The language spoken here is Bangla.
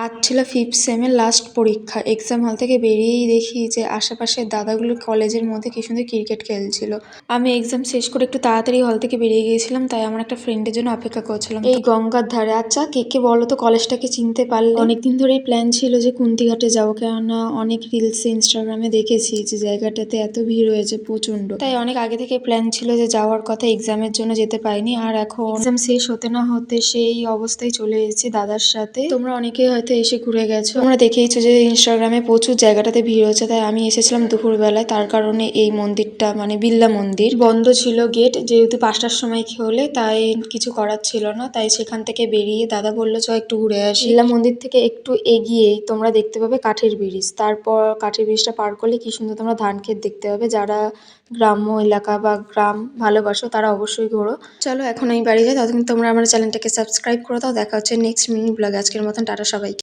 আজ ছিল 5th সেমের লাস্ট পরীক্ষা। এক্সাম হল থেকে বেরিয়েই দেখি যে আশেপাশের দাদাগুলো কলেজের মধ্যে কি সুন্দর ক্রিকেট খেলছিল। আমি এক্সাম শেষ করে একটু তাড়াতাড়ি হল থেকে বেরিয়ে গিয়েছিলাম, তাই আমার একটা ফ্রেন্ডের জন্য অপেক্ষা করছিলাম এই গঙ্গার ধারে। আচ্ছা, কে কে বলো তো কলেজটাকে চিনতে পারলে? অনেকদিন ধরেই প্ল্যান ছিল যে কুন্তিঘাটে যাবো, কেননা অনেক রিলসে ইনস্টাগ্রামে দেখেছি যে জায়গাটাতে এত ভিড় হয়েছে প্রচন্ড, তাই অনেক আগে থেকে প্ল্যান ছিল যে যাওয়ার কথা। এক্সামের জন্য যেতে পারিনি, আর এখন এক্সাম শেষ হতে না হতে সেই অবস্থায় চলে এসেছি দাদার সাথে। তোমরা অনেকেই হয়তো এসে ঘুরে গেছো, তোমরা দেখেইছো যে ইনস্টাগ্রামে প্রচুর জায়গাটাতে ভিড় হচ্ছে, তাই আমি এসেছিলাম দুপুরবেলায়। তার কারণে এই মন্দিরটা মানে বিড়লা মন্দির বন্ধ ছিল গেট, যেহেতু 5টার সময় হলে তাই কিছু করার ছিল না। তাই সেখান থেকে বেরিয়ে দাদা বললো চ একটু ঘুরে আসি। বিড়লা মন্দির থেকে একটু এগিয়েই তোমরা দেখতে পাবে কাঠের ব্রিজ। তারপর কাঠের ব্রিজটা পার করলে কি সুন্দর তোমরা ধান ক্ষেত দেখতে পাবে। যারা গ্রাম্য এলাকা বা গ্রাম ভালোবাসো তারা অবশ্যই ঘোরো। চলো এখন আমি বাড়ি যাই, ততক্ষণ তোমরা আমার চ্যানেলটাকে সাবস্ক্রাইব করে দাও। দেখা হচ্ছে নেক্সট মিনি ব্লগে। আজকের মতন টাটা সবাইকে।